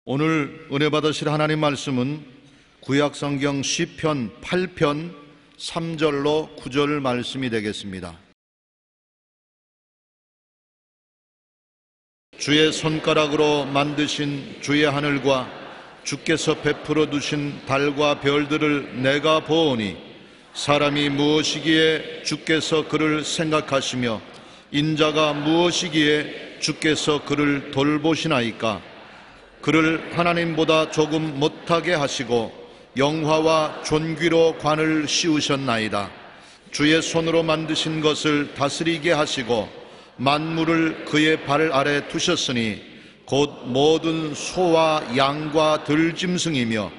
오늘 은혜 받으실 하나님 말씀은 구약성경 시편 8편 3절로 9절 말씀이 되겠습니다. 주의 손가락으로 만드신 주의 하늘과 주께서 베풀어 두신 달과 별들을 내가 보오니 사람이 무엇이기에 주께서 그를 생각하시며 인자가 무엇이기에 주께서 그를 돌보시나이까. 그를 하나님보다 조금 못하게 하시고 영화와 존귀로 관을 씌우셨나이다. 주의 손으로 만드신 것을 다스리게 하시고 만물을 그의 발 아래 두셨으니 곧 모든 소와 양과 들짐승이며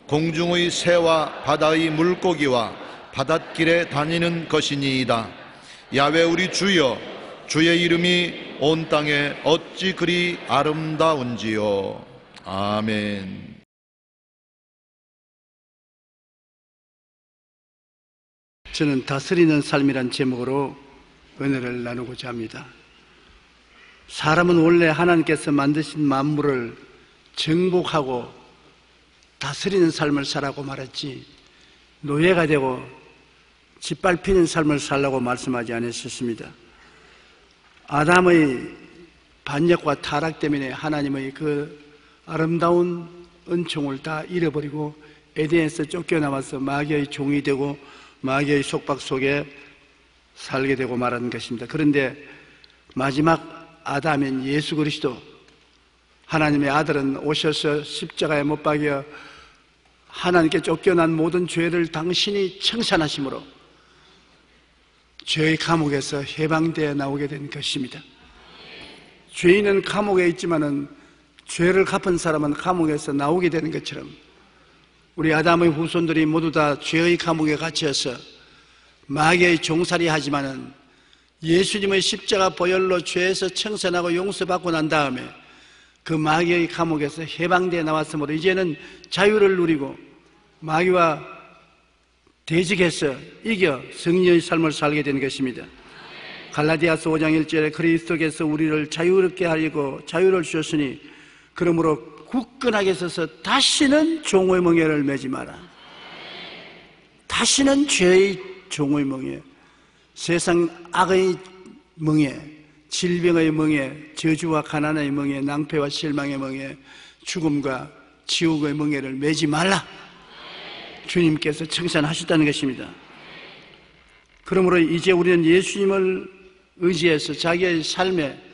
공중의 새와 바다의 물고기와 바닷길에 다니는 것이니이다. 야훼 우리 주여, 주의 이름이 온 땅에 어찌 그리 아름다운지요. 아멘. 저는 다스리는 삶이란 제목으로 은혜를 나누고자 합니다. 사람은 원래 하나님께서 만드신 만물을 정복하고 다스리는 삶을 살라고 말했지 노예가 되고 짓밟히는 삶을 살라고 말씀하지 않으셨습니다. 아담의 반역과 타락 때문에 하나님의 그 아름다운 은총을 다 잃어버리고 에덴에서 쫓겨나와서 마귀의 종이 되고 마귀의 속박 속에 살게 되고 말하는 것입니다. 그런데 마지막 아담인 예수 그리스도, 하나님의 아들은 오셔서 십자가에 못 박여 하나님께 쫓겨난 모든 죄를 당신이 청산하심으로 죄의 감옥에서 해방되어 나오게 된 것입니다. 죄인은 감옥에 있지만은 죄를 갚은 사람은 감옥에서 나오게 되는 것처럼 우리 아담의 후손들이 모두 다 죄의 감옥에 갇혀서 마귀의 종살이 하지만은 예수님의 십자가 보혈로 죄에서 청산하고 용서받고 난 다음에 그 마귀의 감옥에서 해방되어 나왔으므로 이제는 자유를 누리고 마귀와 대적해서 이겨 성령의 삶을 살게 된 것입니다. 갈라디아서 5장 1절에 그리스도께서 우리를 자유롭게 하려고 자유를 주셨으니 그러므로 굳건하게 서서 다시는 종의 멍에를 매지 마라. 다시는 죄의 종의 멍에, 세상 악의 멍에, 질병의 멍에, 저주와 가난의 멍에, 낭패와 실망의 멍에, 죽음과 지옥의 멍에를 매지 말라. 주님께서 청산하셨다는 것입니다. 그러므로 이제 우리는 예수님을 의지해서 자기의 삶에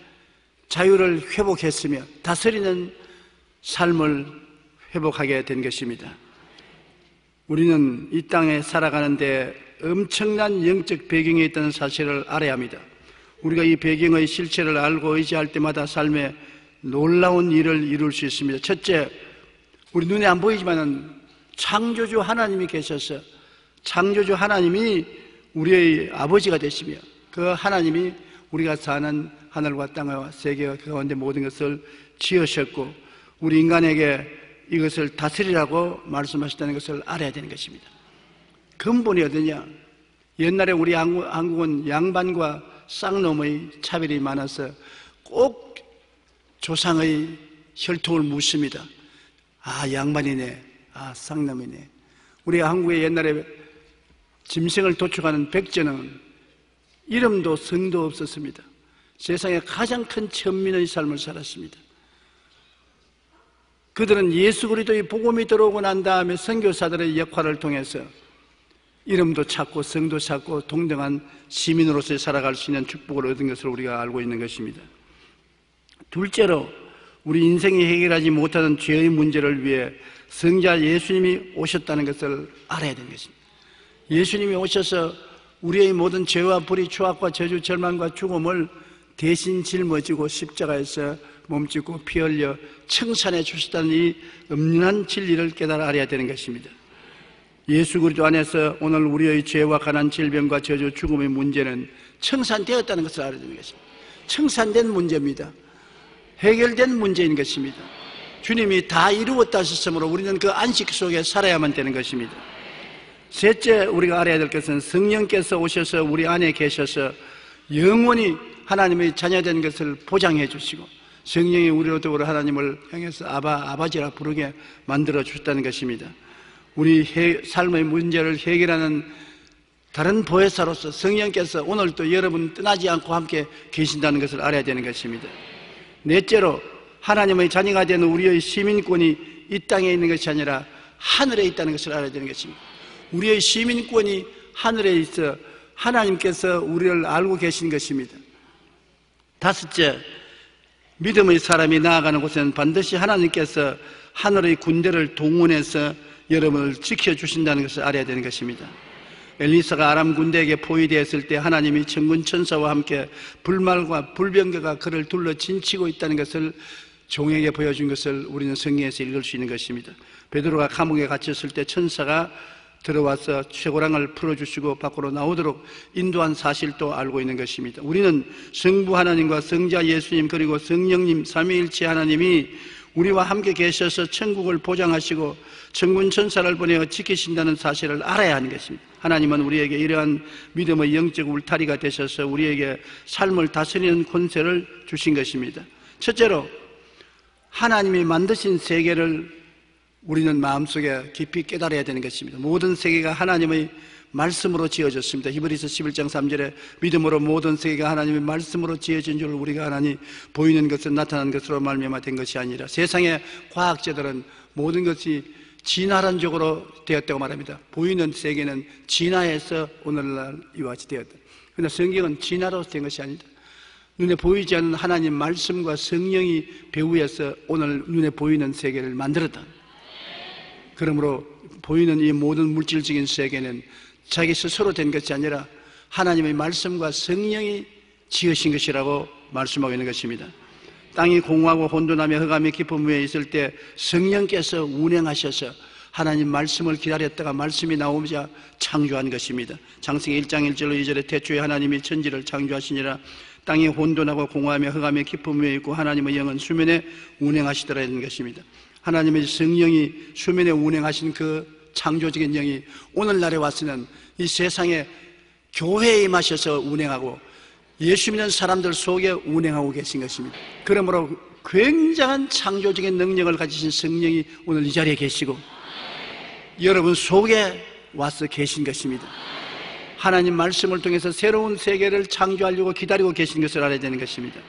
자유를 회복했으며 다스리는 삶을 회복하게 된 것입니다. 우리는 이 땅에 살아가는데 엄청난 영적 배경에 있다는 사실을 알아야 합니다. 우리가 이 배경의 실체를 알고 의지할 때마다 삶에 놀라운 일을 이룰 수 있습니다. 첫째, 우리 눈에 안 보이지만은 창조주 하나님이 계셔서 창조주 하나님이 우리의 아버지가 되시며 그 하나님이 우리가 사는 하늘과 땅과 세계와 그 가운데 모든 것을 지으셨고 우리 인간에게 이것을 다스리라고 말씀하셨다는 것을 알아야 되는 것입니다. 근본이 어디냐? 옛날에 우리 한국은 양반과 쌍놈의 차별이 많아서 꼭 조상의 혈통을 묻습니다. 아, 양반이네. 아, 쌍놈이네. 우리 한국에 옛날에 짐승을 도축하는 백제는 이름도 성도 없었습니다. 세상에 가장 큰 천민의 삶을 살았습니다. 그들은 예수 그리스도의 복음이 들어오고 난 다음에 선교사들의 역할을 통해서 이름도 찾고 성도 찾고 동등한 시민으로서 살아갈 수 있는 축복을 얻은 것을 우리가 알고 있는 것입니다. 둘째로 우리 인생이 해결하지 못하는 죄의 문제를 위해 성자 예수님이 오셨다는 것을 알아야 되는 것입니다. 예수님이 오셔서 우리의 모든 죄와 불의, 추악과 저주, 절망과 죽음을 대신 짊어지고 십자가에서 몸짓고 피 흘려 청산해 주셨다는 이 엄연한 진리를 깨달아 알아야 되는 것입니다. 예수 그리스도 안에서 오늘 우리의 죄와 가난, 질병과 저주, 죽음의 문제는 청산되었다는 것을 알아야 되는 것입니다. 청산된 문제입니다. 해결된 문제인 것입니다. 주님이 다 이루었다 하셨으므로 우리는 그 안식 속에 살아야만 되는 것입니다. 셋째, 우리가 알아야 될 것은 성령께서 오셔서 우리 안에 계셔서 영원히 하나님의 자녀된 것을 보장해 주시고 성령이 우리로부터 하나님을 향해서 아버지라 부르게 만들어 주셨다는 것입니다. 우리 삶의 문제를 해결하는 다른 보혜사로서 성령께서 오늘도 여러분 떠나지 않고 함께 계신다는 것을 알아야 되는 것입니다. 넷째로 하나님의 자녀가 되는 우리의 시민권이 이 땅에 있는 것이 아니라 하늘에 있다는 것을 알아야 되는 것입니다. 우리의 시민권이 하늘에 있어 하나님께서 우리를 알고 계신 것입니다. 다섯째, 믿음의 사람이 나아가는 곳에는 반드시 하나님께서 하늘의 군대를 동원해서 여러분을 지켜주신다는 것을 알아야 되는 것입니다. 엘리사가 아람 군대에게 포위되었을 때 하나님이 천군 천사와 함께 불말과 불병거가 그를 둘러 진치고 있다는 것을 종에게 보여준 것을 우리는 성경에서 읽을 수 있는 것입니다. 베드로가 감옥에 갇혔을 때 천사가 들어와서 쇠고랑을 풀어주시고 밖으로 나오도록 인도한 사실도 알고 있는 것입니다. 우리는 성부 하나님과 성자 예수님 그리고 성령님 삼위일체 하나님이 우리와 함께 계셔서 천국을 보장하시고 천군 천사를 보내어 지키신다는 사실을 알아야 하는 것입니다. 하나님은 우리에게 이러한 믿음의 영적 울타리가 되셔서 우리에게 삶을 다스리는 권세를 주신 것입니다. 첫째로 하나님이 만드신 세계를 우리는 마음속에 깊이 깨달아야 되는 것입니다. 모든 세계가 하나님의 말씀으로 지어졌습니다. 히브리서 11장 3절에 믿음으로 모든 세계가 하나님의 말씀으로 지어진 줄 우리가 하나니 보이는 것은 나타난 것으로 말미암아 된 것이 아니라 세상의 과학자들은 모든 것이 진화론적으로 되었다고 말합니다. 보이는 세계는 진화해서 오늘날 이와 같이 되었다. 그러나 성경은 진화로 된 것이 아니다. 눈에 보이지 않는 하나님 말씀과 성령이 배후에서 오늘 눈에 보이는 세계를 만들었다. 그러므로 보이는 이 모든 물질적인 세계는 자기 스스로 된 것이 아니라 하나님의 말씀과 성령이 지으신 것이라고 말씀하고 있는 것입니다. 땅이 공허하고 혼돈하며 흑암의 깊은 위에 있을 때 성령께서 운행하셔서 하나님 말씀을 기다렸다가 말씀이 나오자 창조한 것입니다. 창세기 1장 1절로 2절에 태초에 하나님이 천지를 창조하시니라. 땅이 혼돈하고 공허하며 흑암의 깊은 위에 있고 하나님의 영은 수면에 운행하시더라는 것입니다. 하나님의 성령이 수면에 운행하신 그 창조적인 영이 오늘날에 와서는 이 세상에 교회에 임하셔서 운행하고 예수 믿는 사람들 속에 운행하고 계신 것입니다. 그러므로 굉장한 창조적인 능력을 가지신 성령이 오늘 이 자리에 계시고 여러분 속에 와서 계신 것입니다. 하나님 말씀을 통해서 새로운 세계를 창조하려고 기다리고 계신 것을 알아야 되는 것입니다.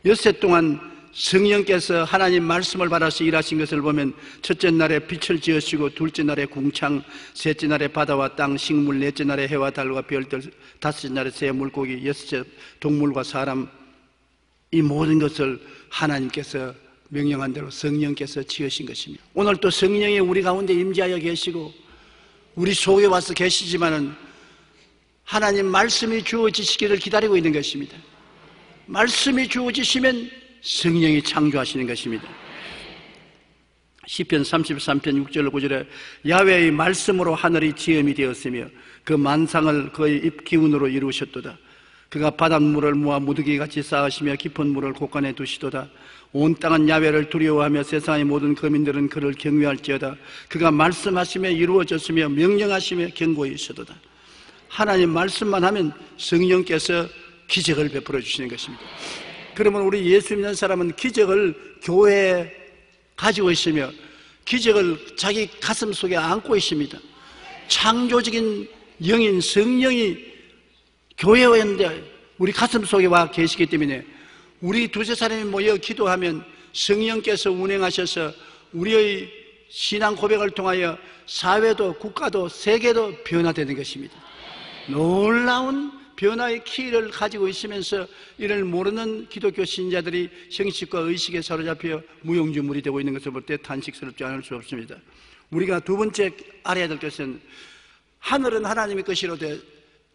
엿새 동안 성령께서 하나님 말씀을 받아서 일하신 것을 보면 첫째 날에 빛을 지으시고 둘째 날에 궁창, 셋째 날에 바다와 땅, 식물, 넷째 날에 해와 달과 별들, 다섯째 날에 새 물고기, 여섯째 동물과 사람, 이 모든 것을 하나님께서 명령한 대로 성령께서 지으신 것입니다. 오늘 또 성령이 우리 가운데 임재하여 계시고 우리 속에 와서 계시지만은 하나님 말씀이 주어지시기를 기다리고 있는 것입니다. 말씀이 주어지시면 성령이 창조하시는 것입니다. 시편 33편 6절 9절에 야훼의 말씀으로 하늘이 지음이 되었으며 그 만상을 그의 입 기운으로 이루셨도다. 그가 바닷물을 모아 무더기같이 쌓으시며 깊은 물을 곳간에 두시도다. 온 땅은 야훼를 두려워하며 세상의 모든 거민들은 그를 경외할지어다. 그가 말씀하시며 이루어졌으며 명령하시며 경고히 있어도다. 하나님 말씀만 하면 성령께서 기적을 베풀어 주시는 것입니다. 그러면 우리 예수 믿는 사람은 기적을 교회에 가지고 있으며 기적을 자기 가슴 속에 안고 있습니다. 창조적인 영인 성령이 교회에 있는데 우리 가슴 속에 와 계시기 때문에 우리 두세 사람이 모여 기도하면 성령께서 운행하셔서 우리의 신앙 고백을 통하여 사회도 국가도 세계도 변화되는 것입니다. 놀라운 변화의 키를 가지고 있으면서 이를 모르는 기독교 신자들이 형식과 의식에 사로잡혀 무용지물이 되고 있는 것을 볼 때 탄식스럽지 않을 수 없습니다. 우리가 두 번째 알아야 될 것은 하늘은 하나님의 것이로되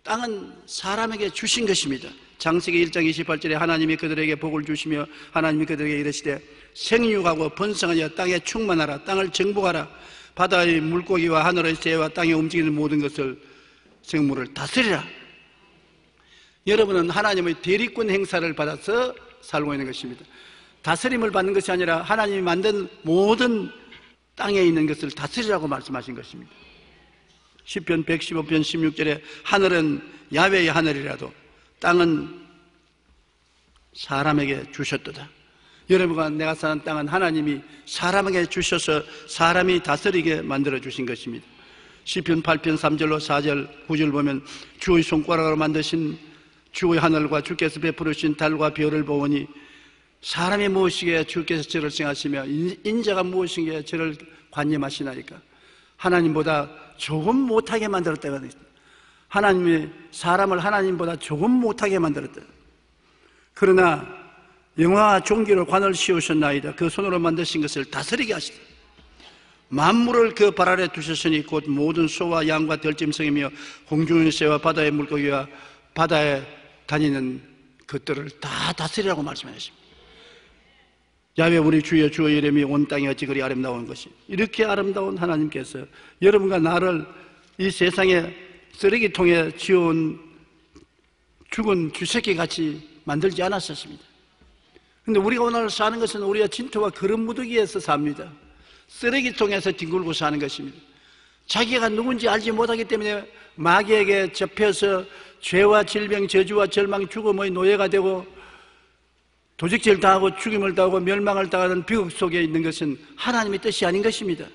땅은 사람에게 주신 것입니다. 창세기 1장 28절에 하나님이 그들에게 복을 주시며 하나님이 그들에게 이르시되 생육하고 번성하여 땅에 충만하라. 땅을 정복하라. 바다의 물고기와 하늘의 새와 땅에 움직이는 모든 것을 생물을 다스리라. 여러분은 하나님의 대리권 행사를 받아서 살고 있는 것입니다. 다스림을 받는 것이 아니라 하나님이 만든 모든 땅에 있는 것을 다스리라고 말씀하신 것입니다. 시편 115편 16절에 하늘은 야훼의 하늘이라도 땅은 사람에게 주셨도다. 여러분과 내가 사는 땅은 하나님이 사람에게 주셔서 사람이 다스리게 만들어 주신 것입니다. 시편 8편 3절로 4절 9절 보면 주의 손가락으로 만드신 주의 하늘과 주께서 베풀으신 달과 별을 보오니 사람이 무엇이기에 주께서 저를 생하시며 인자가 무엇이기에 저를 관념하시나이까. 하나님보다 조금 못하게 만들었다가 하나님이 사람을 하나님보다 조금 못하게 만들었다. 그러나 영화와 종기로 관을 씌우셨나이다. 그 손으로 만드신 것을 다스리게 하시다. 만물을 그 발 아래 두셨으니 곧 모든 소와 양과 들짐승이며 공중의 새와 바다의 물고기와 바다에 다니는 것들을 다 다스리라고 말씀하십니다. 야훼 우리 주여 주의 이름이 온 땅에 어찌 그리 아름다운 것이. 이렇게 아름다운 하나님께서 여러분과 나를 이 세상에 쓰레기통에 지어온 죽은 쥐새끼같이 만들지 않았었습니다. 근데 우리가 오늘 사는 것은 우리가 진토와 그릇 무더기에서 삽니다. 쓰레기통에서 뒹굴고 사는 것입니다. 자기가 누군지 알지 못하기 때문에 마귀에게 접혀서 죄와 질병, 저주와 절망, 죽음의 노예가 되고 도적질 당하고 죽임을 당하고 멸망을 당하는 비극 속에 있는 것은 하나님의 뜻이 아닌 것입니다.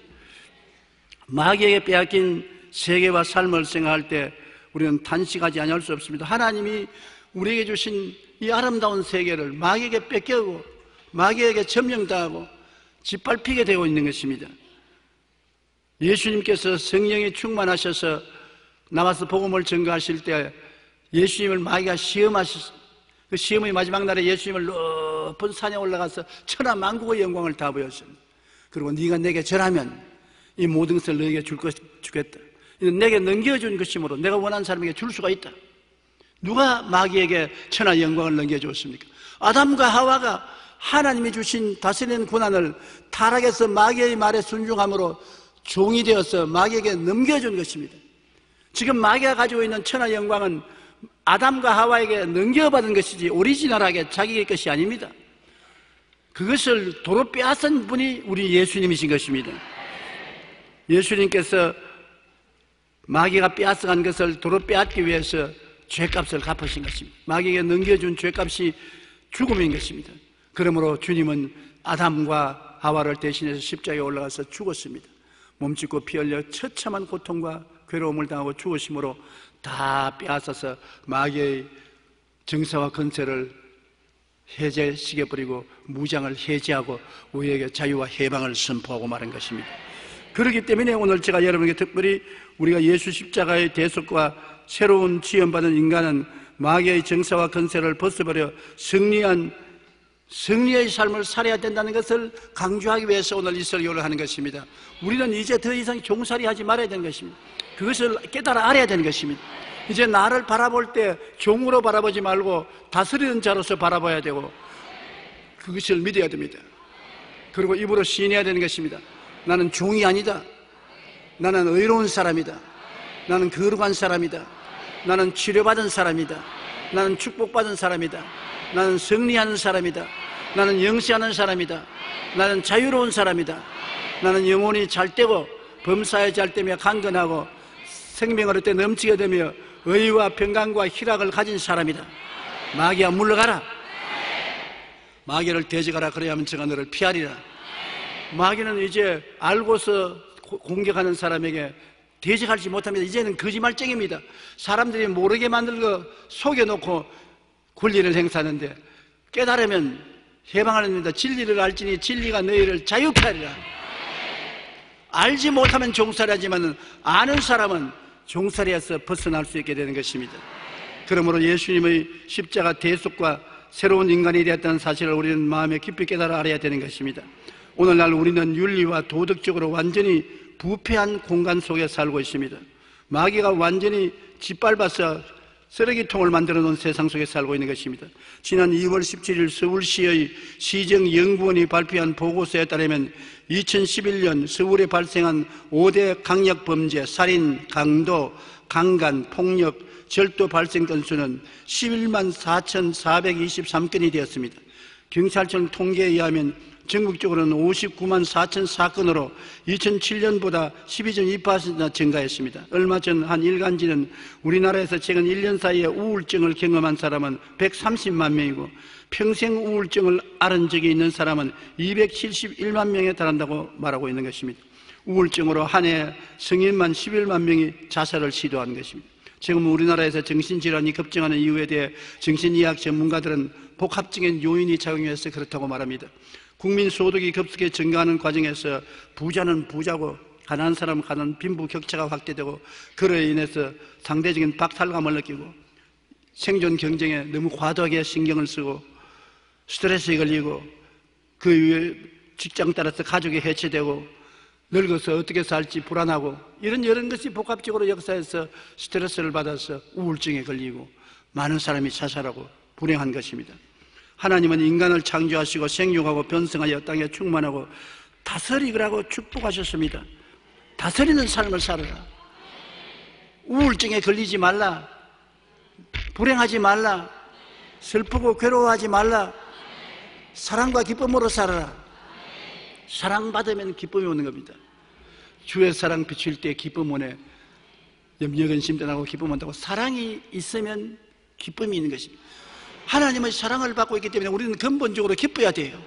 마귀에게 빼앗긴 세계와 삶을 생각할 때 우리는 탄식하지 않을 수 없습니다. 하나님이 우리에게 주신 이 아름다운 세계를 마귀에게 뺏겨고 마귀에게 점령당하고 짓밟히게 되고 있는 것입니다. 예수님께서 성령이 충만하셔서 나와서 복음을 전가하실 때 예수님을 마귀가 시험하셨어요. 그 시험의 마지막 날에 예수님을 높은 산에 올라가서 천하 만국의 영광을 다 보였습니다. 그리고 네가 내게 절하면 이 모든 것을 너에게 주겠다. 이는 내게 넘겨준 것이므로 내가 원하는 사람에게 줄 수가 있다. 누가 마귀에게 천하 영광을 넘겨주었습니까? 아담과 하와가 하나님이 주신 다스리는 고난을 타락해서 마귀의 말에 순종함으로 종이 되어서 마귀에게 넘겨준 것입니다. 지금 마귀가 가지고 있는 천하 영광은 아담과 하와에게 넘겨받은 것이지 오리지널하게 자기의 것이 아닙니다. 그것을 도로 빼앗은 분이 우리 예수님이신 것입니다. 예수님께서 마귀가 빼앗아간 것을 도로 빼앗기 위해서 죄값을 갚으신 것입니다. 마귀에게 넘겨준 죄값이 죽음인 것입니다. 그러므로 주님은 아담과 하와를 대신해서 십자가에 올라가서 죽었습니다. 몸짓고 피 흘려 처참한 고통과 괴로움을 당하고 죽으심으로 다 빼앗아서 마귀의 정사와 건세를 해제시켜버리고 무장을 해제하고 우리에게 자유와 해방을 선포하고 말한 것입니다. 그렇기 때문에 오늘 제가 여러분에게 특별히 우리가 예수 십자가의 대속과 새로운 지원받은 인간은 마귀의 정사와 건세를 벗어버려 승리의 삶을 살아야 된다는 것을 강조하기 위해서 오늘 이 설교를 하는 것입니다. 우리는 이제 더 이상 종살이하지 말아야 되는 것입니다. 그것을 깨달아 알아야 되는 것입니다. 이제 나를 바라볼 때 종으로 바라보지 말고 다스리는 자로서 바라봐야 되고 그것을 믿어야 됩니다. 그리고 입으로 시인해야 되는 것입니다. 나는 종이 아니다. 나는 의로운 사람이다. 나는 거룩한 사람이다. 나는 치료받은 사람이다. 나는 축복받은 사람이다. 나는 승리하는 사람이다. 나는 영시하는 사람이다. 나는 자유로운 사람이다. 나는 영혼이 잘되고 범사에 잘되며 강건하고 생명을 얻되 넘치게 되며 의와 평강과 희락을 가진 사람이다. 마귀야 물러가라. 마귀를 대적하라. 그래야만 제가 너를 피하리라. 마귀는 이제 알고서 공격하는 사람에게 대적하지 못합니다. 이제는 거짓말쟁입니다. 사람들이 모르게 만들고 속여놓고 권리를 행사하는데 깨달으면 해방하랍니다. 진리를 알지니 진리가 너희를 자유케 하리라. 알지 못하면 종살이하지만 아는 사람은 종살이에서 벗어날 수 있게 되는 것입니다. 그러므로 예수님의 십자가 대속과 새로운 인간이 되었다는 사실을 우리는 마음에 깊이 깨달아 알아야 되는 것입니다. 오늘날 우리는 윤리와 도덕적으로 완전히 부패한 공간 속에 살고 있습니다. 마귀가 완전히 짓밟아서 쓰레기통을 만들어 놓은 세상 속에 살고 있는 것입니다. 지난 2월 17일 서울시의 시정연구원이 발표한 보고서에 따르면 2011년 서울에 발생한 5대 강력범죄, 살인, 강도, 강간, 폭력, 절도 발생 건수는 11만 4,423건이 되었습니다. 경찰청 통계에 의하면 전국적으로는 59만 4천 사건으로 2007년보다 12.2%나 증가했습니다. 얼마 전 한 일간지는 우리나라에서 최근 1년 사이에 우울증을 경험한 사람은 130만 명이고 평생 우울증을 앓은 적이 있는 사람은 271만 명에 달한다고 말하고 있는 것입니다. 우울증으로 한 해 성인만 11만 명이 자살을 시도하는 것입니다. 지금 우리나라에서 정신질환이 급증하는 이유에 대해 정신의학 전문가들은 복합적인 요인이 작용해서 그렇다고 말합니다. 국민 소득이 급속히 증가하는 과정에서 부자는 부자고 가난한 사람은 가난, 빈부 격차가 확대되고 그로 인해서 상대적인 박탈감을 느끼고 생존 경쟁에 너무 과도하게 신경을 쓰고 스트레스에 걸리고 그 이후에 직장 따라서 가족이 해체되고 늙어서 어떻게 살지 불안하고 이런 것이 복합적으로 역사에서 스트레스를 받아서 우울증에 걸리고 많은 사람이 자살하고 불행한 것입니다. 하나님은 인간을 창조하시고 생육하고 변성하여 땅에 충만하고 다스리라고 축복하셨습니다. 다스리는 삶을 살아라. 우울증에 걸리지 말라. 불행하지 말라. 슬프고 괴로워하지 말라. 사랑과 기쁨으로 살아라. 사랑받으면 기쁨이 오는 겁니다. 주의 사랑 비칠 때 기쁨 오네. 염려근심 떠나고 기쁨 온다고. 사랑이 있으면 기쁨이 있는 것입니다. 하나님의 사랑을 받고 있기 때문에 우리는 근본적으로 기뻐야 돼요.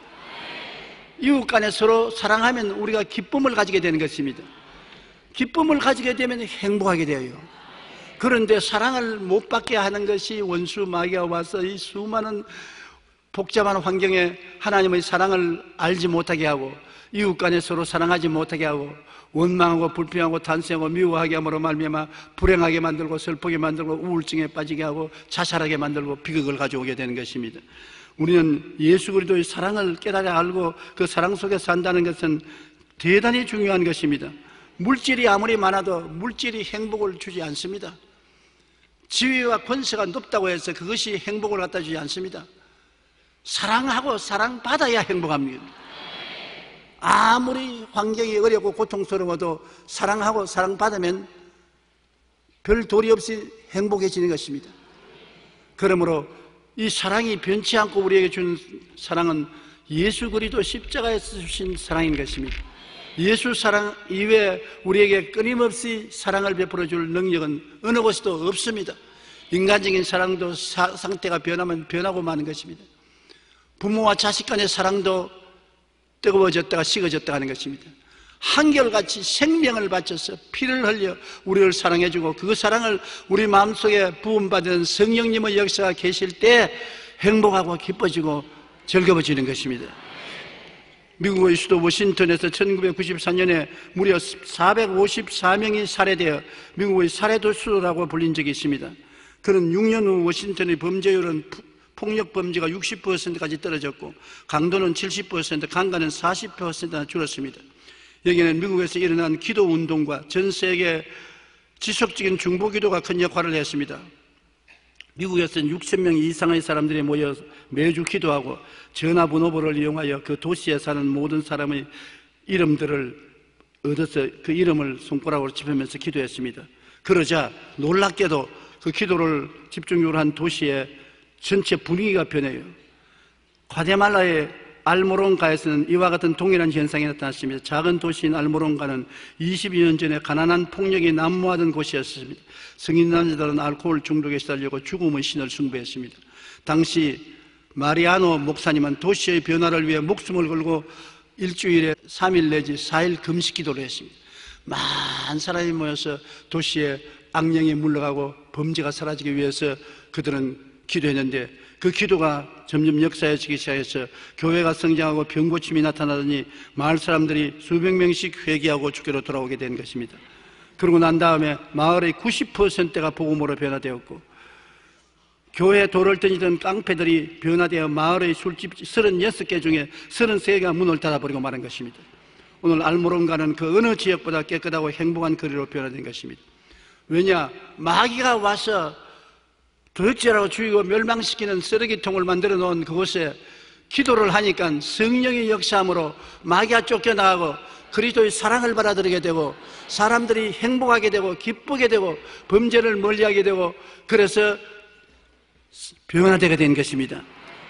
이웃 간에 서로 사랑하면 우리가 기쁨을 가지게 되는 것입니다. 기쁨을 가지게 되면 행복하게 되어요. 그런데 사랑을 못 받게 하는 것이 원수 마귀가 와서 이 수많은 복잡한 환경에 하나님의 사랑을 알지 못하게 하고 이웃 간에 서로 사랑하지 못하게 하고 원망하고 불평하고 탄식하고 미워하게 함으로 말미암아 불행하게 만들고 슬프게 만들고 우울증에 빠지게 하고 자살하게 만들고 비극을 가져오게 되는 것입니다. 우리는 예수 그리스도의 사랑을 깨달아 알고 그 사랑 속에 산다는 것은 대단히 중요한 것입니다. 물질이 아무리 많아도 물질이 행복을 주지 않습니다. 지위와 권세가 높다고 해서 그것이 행복을 갖다 주지 않습니다. 사랑하고 사랑받아야 행복합니다. 아무리 환경이 어렵고 고통스러워도 사랑하고 사랑받으면 별 도리 없이 행복해지는 것입니다. 그러므로 이 사랑이 변치 않고 우리에게 준 사랑은 예수 그리스도 십자가에서 주신 사랑인 것입니다. 예수 사랑 이외에 우리에게 끊임없이 사랑을 베풀어 줄 능력은 어느 곳에도 없습니다. 인간적인 사랑도 상태가 변하면 변하고 마는 것입니다. 부모와 자식 간의 사랑도 뜨거워졌다가 식어졌다 하는 것입니다. 한결같이 생명을 바쳐서 피를 흘려 우리를 사랑해주고 그 사랑을 우리 마음속에 부음받은 성령님의 역사가 계실 때 행복하고 기뻐지고 즐거워지는 것입니다. 미국의 수도 워싱턴에서 1994년에 무려 454명이 살해되어 미국의 살해도수라고 불린 적이 있습니다. 그런 6년 후 워싱턴의 범죄율은 폭력 범죄가 60%까지 떨어졌고 강도는 70%, 강간은 40%나 줄었습니다. 여기는 미국에서 일어난 기도 운동과 전 세계 지속적인 중보 기도가 큰 역할을 했습니다. 미국에서는 6,000명 이상의 사람들이 모여 매주 기도하고 전화번호를 이용하여 그 도시에 사는 모든 사람의 이름들을 얻어서 그 이름을 손가락으로 짚으면서 기도했습니다. 그러자 놀랍게도 그 기도를 집중적으로 한 도시에 전체 분위기가 변해요. 과테말라의 알모론가에서는 이와 같은 동일한 현상이 나타났습니다. 작은 도시인 알모론가는 22년 전에 가난한 폭력이 난무하던 곳이었습니다. 성인 남자들은 알코올 중독에 시달리고 죽음의 신을 숭배했습니다. 당시 마리아노 목사님은 도시의 변화를 위해 목숨을 걸고 일주일에 3일 내지 4일 금식 기도를 했습니다. 많은 사람이 모여서 도시에 악령이 물러가고 범죄가 사라지기 위해서 그들은 기도했는데 그 기도가 점점 역사해지기 시작해서 교회가 성장하고 병고침이 나타나더니 마을 사람들이 수백 명씩 회개하고 주께로 돌아오게 된 것입니다. 그러고 난 다음에 마을의 90%가 복음으로 변화되었고 교회 돌을 던지던 깡패들이 변화되어 마을의 술집 36개 중에 33개가 문을 닫아버리고 말한 것입니다. 오늘 알모론가는 그 어느 지역보다 깨끗하고 행복한 거리로 변화된 것입니다. 왜냐? 마귀가 와서 도둑질하고 죽이고 멸망시키는 쓰레기통을 만들어 놓은 그곳에 기도를 하니까 성령의 역사함으로 마귀가 쫓겨나가고 그리스도의 사랑을 받아들이게 되고 사람들이 행복하게 되고 기쁘게 되고 범죄를 멀리하게 되고 그래서 변화되게 된 것입니다.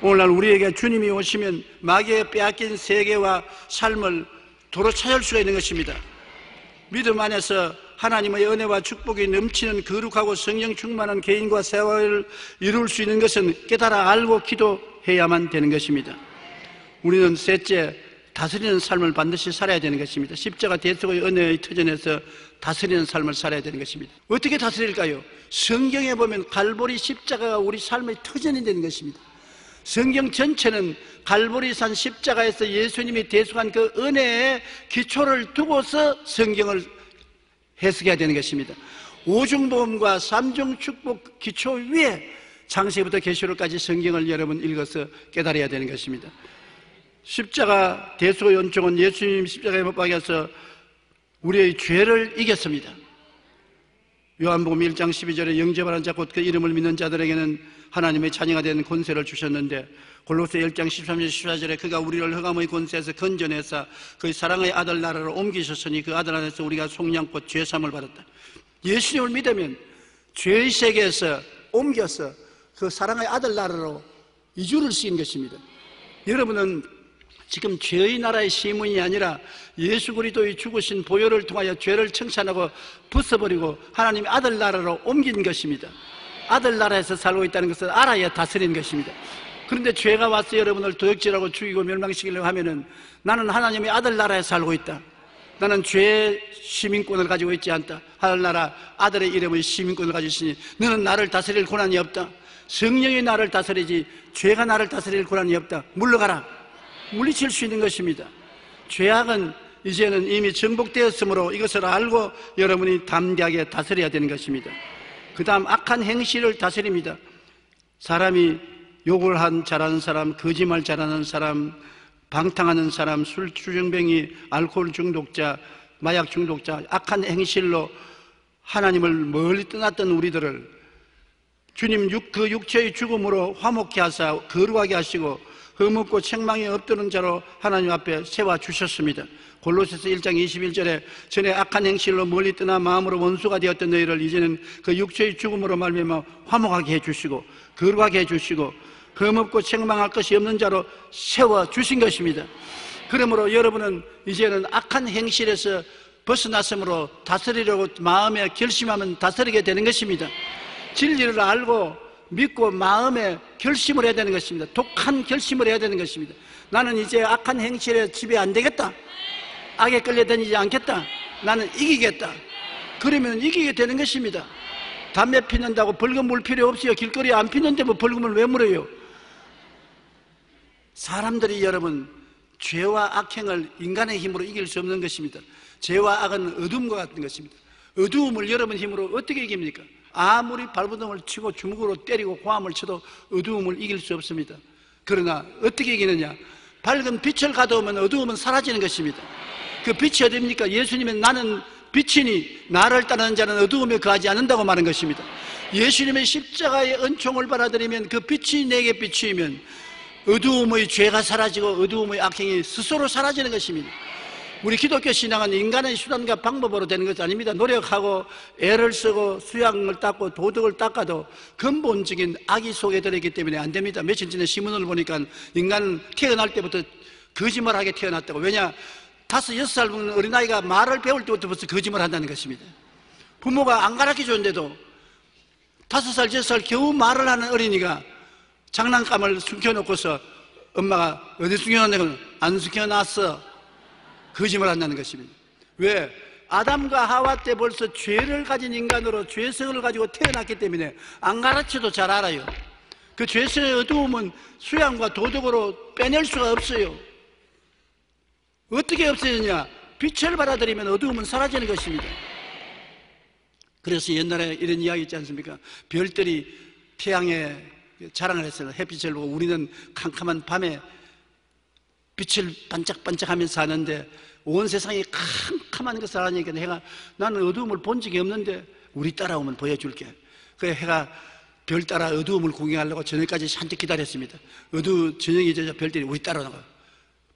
오늘날 우리에게 주님이 오시면 마귀의 빼앗긴 세계와 삶을 도로 찾을 수가 있는 것입니다. 믿음 안에서 하나님의 은혜와 축복이 넘치는 거룩하고 성령 충만한 개인과 생활을 이룰 수 있는 것은 깨달아 알고 기도해야만 되는 것입니다. 우리는 셋째, 다스리는 삶을 반드시 살아야 되는 것입니다. 십자가 대속의 은혜의 터전에서 다스리는 삶을 살아야 되는 것입니다. 어떻게 다스릴까요? 성경에 보면 갈보리 십자가가 우리 삶의 터전이 되는 것입니다. 성경 전체는 갈보리산 십자가에서 예수님이 대속한 그 은혜의 기초를 두고서 성경을 해석해야 되는 것입니다. 오중보험과 삼중축복 기초 위에 창세기부터 계시록까지 성경을 여러분 읽어서 깨달아야 되는 것입니다. 십자가 대속의 은총은 예수님 십자가에 못 박여서 우리의 죄를 이겼습니다. 요한복음 1장 12절에 영접하는 자 곧 그 이름을 믿는 자들에게는 하나님의 자녀가 되는 권세를 주셨는데, 골로새 1장 13절 14절에 그가 우리를 흑암의 권세에서 건져내사 그의 사랑의 아들 나라로 옮기셨으니 그 아들 안에서 우리가 속량곧 죄사함을 받았다. 예수님을 믿으면 죄의 세계에서 옮겨서 그 사랑의 아들 나라로 이주를 시킨 것입니다. 여러분은 지금 죄의 나라의 시민이 아니라 예수 그리스도의 죽으신 보혈을 통하여 죄를 청산하고 벗어버리고 하나님의 아들 나라로 옮긴 것입니다. 아들 나라에서 살고 있다는 것을 알아야 다스리는 것입니다. 그런데 죄가 와서 여러분을 도둑질하고 죽이고 멸망시키려고 하면은 나는 하나님의 아들 나라에 살고 있다, 나는 죄의 시민권을 가지고 있지 않다, 하늘나라 아들의 이름의 시민권을 가지고 있으니 너는 나를 다스릴 권한이 없다, 성령이 나를 다스리지 죄가 나를 다스릴 권한이 없다, 물러가라. 물리칠 수 있는 것입니다. 죄악은 이제는 이미 정복되었으므로 이것을 알고 여러분이 담대하게 다스려야 되는 것입니다. 그 다음 악한 행실을 다스립니다. 사람이 욕을 잘하는 사람, 거짓말 잘하는 사람, 방탕하는 사람, 술 주정뱅이, 알코올 중독자, 마약 중독자, 악한 행실로 하나님을 멀리 떠났던 우리들을 주님 그 육체의 죽음으로 화목케 하사 거룩하게 하시고 흠없고 책망이 없도는 자로 하나님 앞에 세워주셨습니다. 골로새서 1장 21절에 전에 악한 행실로 멀리 떠나 마음으로 원수가 되었던 너희를 이제는 그 육체의 죽음으로 말미암아 화목하게 해주시고 거룩하게 해주시고 흠없고 책망할 것이 없는 자로 세워주신 것입니다. 그러므로 여러분은 이제는 악한 행실에서 벗어났으므로 다스리려고 마음에 결심하면 다스리게 되는 것입니다. 진리를 알고 믿고 마음에 결심을 해야 되는 것입니다. 독한 결심을 해야 되는 것입니다. 나는 이제 악한 행실에 지배 안 되겠다, 악에 끌려다니지 않겠다, 나는 이기겠다. 그러면 이기게 되는 것입니다. 담배 피는다고 벌금 물 필요 없어요. 길거리에 안 피는데 뭐 벌금을 왜 물어요? 사람들이 여러분 죄와 악행을 인간의 힘으로 이길 수 없는 것입니다. 죄와 악은 어둠과 같은 것입니다. 어두움을 여러분 힘으로 어떻게 이깁니까? 아무리 발버둥을 치고 주먹으로 때리고 고함을 쳐도 어두움을 이길 수 없습니다. 그러나 어떻게 이기느냐? 밝은 빛을 가져오면 어두움은 사라지는 것입니다. 그 빛이 어디입니까? 예수님은 나는 빛이니 나를 따르는 자는 어두움에 거하지 않는다고 말한 것입니다. 예수님의 십자가의 은총을 받아들이면 그 빛이 내게 비추이면 어두움의 죄가 사라지고 어두움의 악행이 스스로 사라지는 것입니다. 우리 기독교 신앙은 인간의 수단과 방법으로 되는 것이 아닙니다. 노력하고 애를 쓰고 수양을 닦고 도덕을 닦아도 근본적인 악이 속에 들어있기 때문에 안 됩니다. 며칠 전에 신문을 보니까 인간은 태어날 때부터 거짓말하게 태어났다고. 왜냐? 5, 6살 먹는 어린아이가 말을 배울 때부터 벌써 거짓말 한다는 것입니다. 부모가 안 가르쳐줬는데도 5살, 6살 겨우 말을 하는 어린이가 장난감을 숨겨놓고서 엄마가 어디 숨겨놨냐고 안 숨겨놨어. 거짓말 한다는 것입니다. 왜? 아담과 하와 때 벌써 죄를 가진 인간으로 죄성을 가지고 태어났기 때문에 안 가르쳐도 잘 알아요. 그 죄성의 어두움은 수양과 도덕으로 빼낼 수가 없어요. 어떻게 없어지느냐? 빛을 받아들이면 어두움은 사라지는 것입니다. 그래서 옛날에 이런 이야기 있지 않습니까? 별들이 태양에 자랑을 했어요. 햇빛을 보고 우리는 캄캄한 밤에 빛을 반짝반짝하면서 사는데 온 세상이 캄캄한 것을 알아내니까 해가 나는 어두움을 본 적이 없는데 우리 따라오면 보여줄게. 그 해가 별 따라 어두움을 구경하려고 저녁까지 잔뜩 기다렸습니다. 저녁이 되자 별들이 우리 따라오는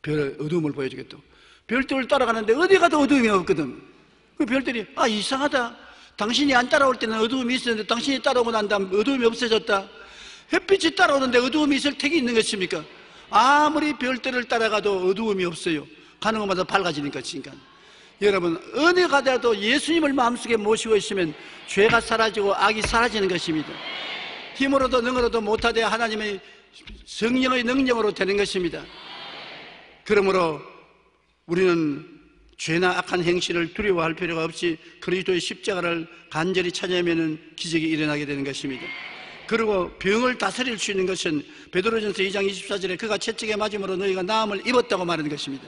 별 어두움을 보여주겠다. 별들을 따라가는데 어디 가도 어두움이 없거든. 그 별들이 이상하다. 당신이 안 따라올 때는 어두움이 있었는데 당신이 따라오고 난 다음 어두움이 없어졌다. 햇빛이 따라오는데 어두움이 있을 택이 있는 것입니까? 아무리 별들을 따라가도 어두움이 없어요. 가는 곳마다 밝아지니까. 여러분, 어느 가더라도 예수님을 마음속에 모시고 있으면 죄가 사라지고 악이 사라지는 것입니다. 힘으로도 능으로도 못하되 하나님의 성령의 능력으로 되는 것입니다. 그러므로 우리는 죄나 악한 행실을 두려워할 필요가 없이 그리스도의 십자가를 간절히 찾아내면 기적이 일어나게 되는 것입니다. 그리고 병을 다스릴 수 있는 것은 베드로전서 2장 24절에 그가 채찍에 맞음으로 너희가 나음을 입었다고 말하는 것입니다.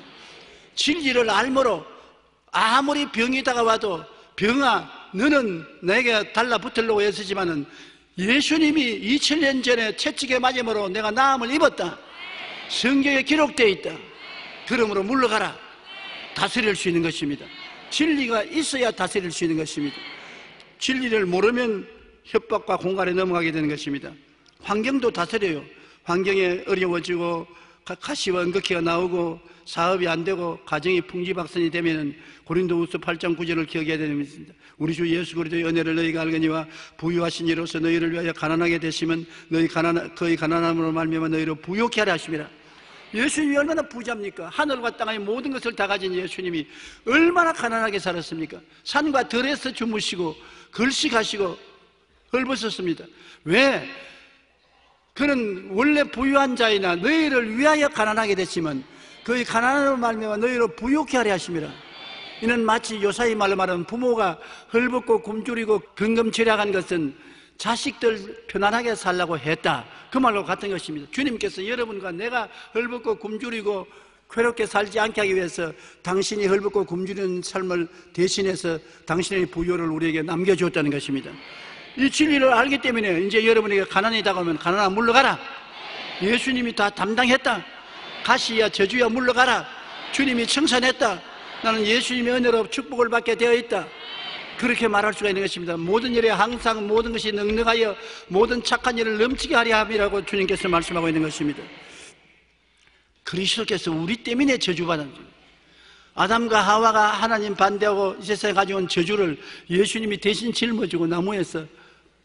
진리를 알므로 아무리 병이 다가와도 병아 너는 내게 달라붙으려고 애쓰지만은 예수님이 2000년 전에 채찍에 맞음으로 내가 나음을 입었다. 성경에 기록되어 있다. 그러므로 물러가라. 다스릴 수 있는 것입니다. 진리가 있어야 다스릴 수 있는 것입니다. 진리를 모르면 협박과 공갈에 넘어가게 되는 것입니다. 환경도 다스려요. 환경이 어려워지고 가시와 응급기가 나오고 사업이 안 되고 가정이 풍지박산이 되면 고린도후서 8장 9절을 기억해야 됩니다. 우리 주 예수 그리스도의 은혜를 너희가 알거니와 부유하신 이로서 너희를 위하여 가난하게 되시면 거의 가난함으로 말미암아 너희를 부욕케 하려 하심이라. 예수님이 얼마나 부자입니까? 하늘과 땅의 모든 것을 다 가진 예수님이 얼마나 가난하게 살았습니까? 산과 들에서 주무시고 걸식하시고 헐벗었습니다. 왜? 그는 원래 부유한 자이나 너희를 위하여 가난하게 됐지만 그의 가난함으로 말미암아 너희를 부욕케 하려 하심이라. 이는 마치 요사이 말로 말하면 부모가 헐벗고 굶주리고 근검절약한 것은 자식들 편안하게 살라고 했다. 그 말로 같은 것입니다. 주님께서 여러분과 내가 헐벗고 굶주리고 괴롭게 살지 않게 하기 위해서 당신이 헐벗고 굶주리는 삶을 대신해서 당신의 부요를 우리에게 남겨주었다는 것입니다. 이 진리를 알기 때문에 이제 여러분에게 가난이 다가오면 가난아 물러가라. 예수님이 다 담당했다. 가시야 저주야 물러가라. 주님이 청산했다. 나는 예수님의 은혜로 축복을 받게 되어 있다. 그렇게 말할 수가 있는 것입니다. 모든 일에 항상 모든 것이 넉넉하여 모든 착한 일을 넘치게 하려 함이라고 주님께서 말씀하고 있는 것입니다. 그리스도께서 우리 때문에 저주받은 거예요. 아담과 하와가 하나님 반대하고 이 세상에 가져온 저주를 예수님이 대신 짊어지고 나무에서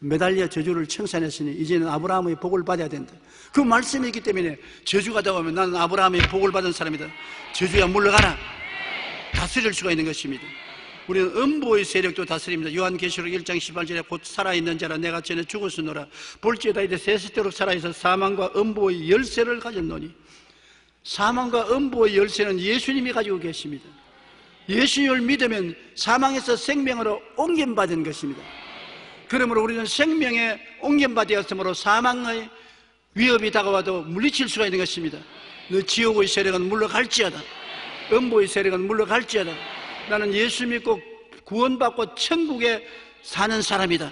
매달려 저주를 청산했으니 이제는 아브라함의 복을 받아야 된다. 그 말씀이 있기 때문에 저주가 다가오면 나는 아브라함의 복을 받은 사람이다. 저주야 물러가라. 다스릴 수가 있는 것입니다. 우리는 음보의 세력도 다스립니다. 요한계시록 1장 18절에 곧 살아있는 자라 내가 전에 죽었으노라. 볼지어다 이제 세세토록 살아있어 사망과 음보의 열쇠를 가졌노니. 사망과 음보의 열쇠는 예수님이 가지고 계십니다. 예수님을 믿으면 사망에서 생명으로 옮김받은 것입니다. 그러므로 우리는 생명에 옮김받았으므로 사망의 위협이 다가와도 물리칠 수가 있는 것입니다. 너 지옥의 세력은 물러갈지어다. 음보의 세력은 물러갈지어다. 나는 예수 믿고 구원받고 천국에 사는 사람이다.